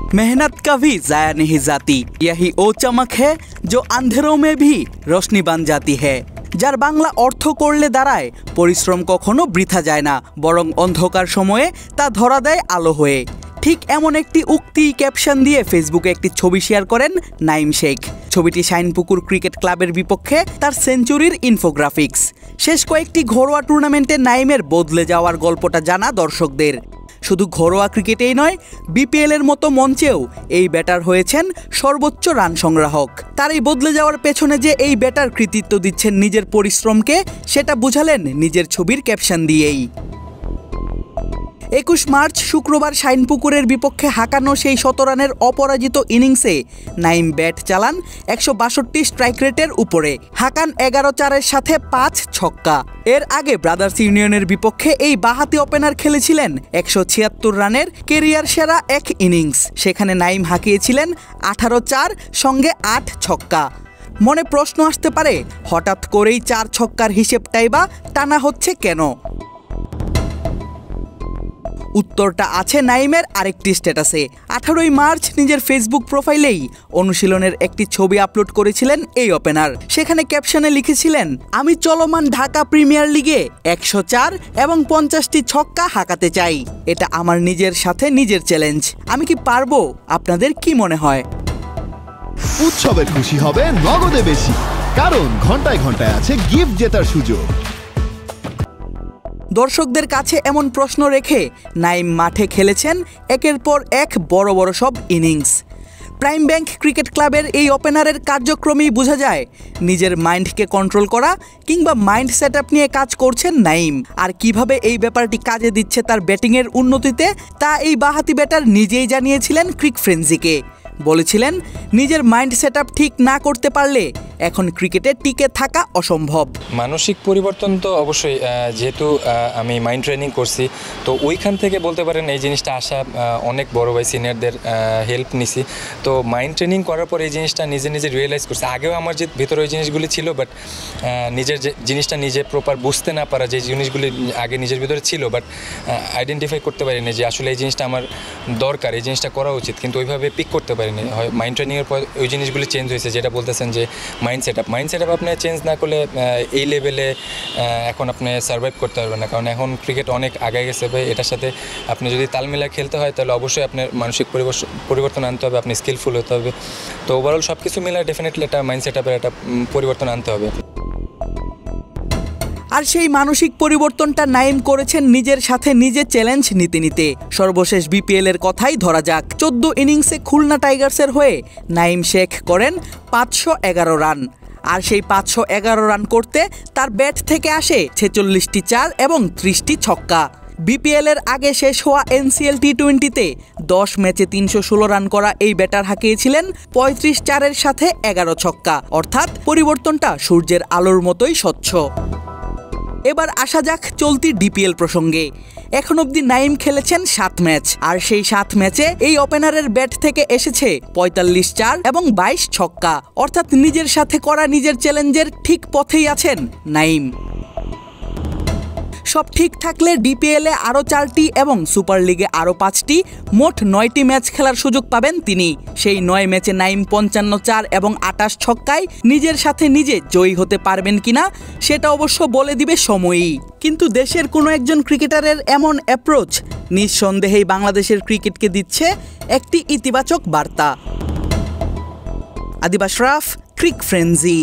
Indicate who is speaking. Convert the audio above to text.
Speaker 1: मेहनत का भी जाया नहीं जाती, यही वो चमक है जो अंधेरों में भी रोशनी बन जाती है। যার বাংলা অর্থ করলে দাঁড়ায় পরিশ্রম কখনো বৃথা যায় না, বরং অন্ধকার সময়ে তা ধরা দেয় আলো হয়ে। ঠিক এমন একটি উক্তি ক্যাপশন দিয়ে ফেসবুকে একটি ছবি শেয়ার করেন নাঈম শেখ। ছবিটি শাইনপুকুর ক্রিকেট ক্লাবের বিপক্ষে তার সেঞ্চুরির ইনফোগ্রাফিক্স। শেষ কয়েকটি ঘরোয়া টুর্নামেন্টে নাঈমের বদলে যাওয়ার গল্পটা জানা দর্শকদের। শুধু ঘরোয়া ক্রিকেটেই নয়, বিপিএল এর মতো মঞ্চেও এই ব্যাটার হয়েছেন সর্বোচ্চ রান সংগ্রাহক। তার এই বদলে যাওয়ার পেছনে যে এই ব্যাটার কৃতিত্ব দিচ্ছেন নিজের পরিশ্রমকে, সেটা বুঝালেন নিজের ছবির ক্যাপশন দিয়েই। 21 মার্চ শুক্রবার শাইনপুকুরের বিপক্ষে হাঁকানো সেই 100 রানের অপরাজিত ইনিংসে নাঈম ব্যাট চালান 162 স্ট্রাইক রেটের উপরে, হাঁকান 11-4-এর সাথে 5 ছক্কা। এর আগে ব্রাদার্স ইউনিয়নের বিপক্ষে এই বাঁহাতি ওপেনার খেলেছিলেন 176 রানের কেরিয়ার সেরা এক ইনিংস। সেখানে নাঈম হাঁকিয়েছিলেন 18-4 সঙ্গে 8 ছক্কা। মনে প্রশ্ন আসতে পারে, হঠাৎ করেই 4 ছক্কার হিসেবটাই বা টানা হচ্ছে কেন? উত্তরটা আছে নাঈমের আরেকটি স্ট্যাটাসে। 18 মার্চ নিজের ফেসবুক প্রোফাইলেই অনুশীলনের একটি ছবি আপলোড করেছিলেন এই ওপেনার। সেখানে ক্যাপশনে লিখেছিলেন, আমি চলমান ঢাকা প্রিমিয়ার লিগে 104 এবং 50টি ছক্কা হাঁকাতে চাই। এটা আমার নিজের সাথে নিজের চ্যালেঞ্জ। আমি কি পারবো? আপনাদের কি মনে হয়?
Speaker 2: উৎসবের খুশি হবে নগদে বেশি, কারণ ঘন্টায় ঘন্টায় আছে গিফট জেতার সুযোগ।
Speaker 1: দর্শকদের কাছে এমন প্রশ্ন রেখে নাঈম মাঠে খেলেছেন একের পর এক বড় বড় সব ইনিংস। প্রাইম ব্যাংক ক্রিকেট ক্লাবের এই ওপেনারের কার্যক্রমেই বোঝা যায় নিজের মাইন্ডকে কন্ট্রোল করা কিংবা মাইন্ড সেটআপ নিয়ে কাজ করছেন নাঈম। আর কিভাবে এই ব্যাপারটি কাজে দিচ্ছে তার ব্যাটিংয়ের উন্নতিতে, তা এই বাঁহাতি ব্যাটার নিজেই জানিয়েছিলেন ক্রিক ফ্রেন্সিকে। বলেছিলেন, নিজের মাইন্ড সেটআপ ঠিক না করতে পারলে এখন ক্রিকেটে টিকে থাকা অসম্ভব।
Speaker 3: মানসিক পরিবর্তন তো অবশ্যই, যেহেতু আমি মাইন্ড ট্রেনিং করছি, তো ওইখান থেকে বলতে পারেন এই জিনিসটা আসা। অনেক বড় ভাই সিনিয়রদের হেল্প নিছি, তো মাইন্ড ট্রেনিং করার পর এই জিনিসটা নিজে নিজে রিয়েলাইজ করছি। আগেও আমার যে ভেতরে ওই জিনিসগুলি ছিল, বাট নিজের যে জিনিসটা নিজে প্রপার বুঝতে না পারা, যে জিনিসগুলি আগে নিজের ভিতরে ছিল বাট আইডেন্টিফাই করতে পারিনি যে আসলে এই জিনিসটা আমার দরকার, এই জিনিসটা করা উচিত, কিন্তু ওইভাবে পিক করতে পারিনি। হয় মাইন্ড ট্রেনিংয়ের পর ওই জিনিসগুলি চেঞ্জ হয়েছে, যেটা বলতেছেন যে মাইন্ড সেটআপ আপনি চেঞ্জ না করলে এই লেভেলে এখন আপনি সার্ভাইভ করতে পারবেন না। কারণ এখন ক্রিকেট অনেক আগে গেছে ভাই, এটার সাথে আপনি যদি তাল মিলিয়ে খেলতে হয় তাহলে অবশ্যই আপনার মানসিক পরিবর্তন আনতে হবে, আপনি স্কিলফুল হতে হবে। তো ওভারঅল সব কিছু মিলে ডেফিনেটলি একটা মাইন্ড সেটআপের একটা পরিবর্তন আনতে হবে।
Speaker 1: আর সেই মানসিক পরিবর্তনটা নাঈম করেছেন নিজের সাথে নিজে চ্যালেঞ্জ নিতে নিতে। সর্বশেষ বিপিএল এর কথাই ধরা যাক। 14 ইনিংসে খুলনা টাইগার্সের হয়ে নাঈম শেখ করেন 511 রান। আর সেই 511 রান করতে তার ব্যাট থেকে আসে 46টি 4 এবং 30টি ছক্কা। বিপিএল এর আগে শেষ হওয়া এনসিএল টি20তে 10 ম্যাচে 316 রান করা এই ব্যাটার হাঁকিয়েছিলেন 35-4-এর সাথে 11 ছক্কা। অর্থাৎ পরিবর্তনটা সূর্যের আলোর মতোই স্বচ্ছ। এবার আসা যাক চলতি ডিপিএল প্রসঙ্গে। এখন অবধি নাঈম খেলেছেন 7 ম্যাচ, আর সেই 7 ম্যাচে এই ওপেনারের ব্যাট থেকে এসেছে 45-4 এবং 22 ছক্কা। অর্থাৎ নিজের সাথে করা নিজের চ্যালেঞ্জের ঠিক পথেই আছেন নাঈম। সব ঠিক থাকলে ডিপিএলে আরও 4টি এবং সুপার লিগে আরও 5টি, মোট 9টি ম্যাচ খেলার সুযোগ পাবেন তিনি। সেই 9 ম্যাচে নাঈম 55-4 এবং 28 ছক্কায় নিজের সাথে নিজে জয়ী হতে পারবেন কিনা সেটা অবশ্য বলে দিবে সময়ই। কিন্তু দেশের কোনো একজন ক্রিকেটারের এমন অ্যাপ্রোচ নিঃসন্দেহেই বাংলাদেশের ক্রিকেটকে দিচ্ছে একটি ইতিবাচক বার্তা। আদিব আশরাফ, ক্রিক ফ্রেন্জি।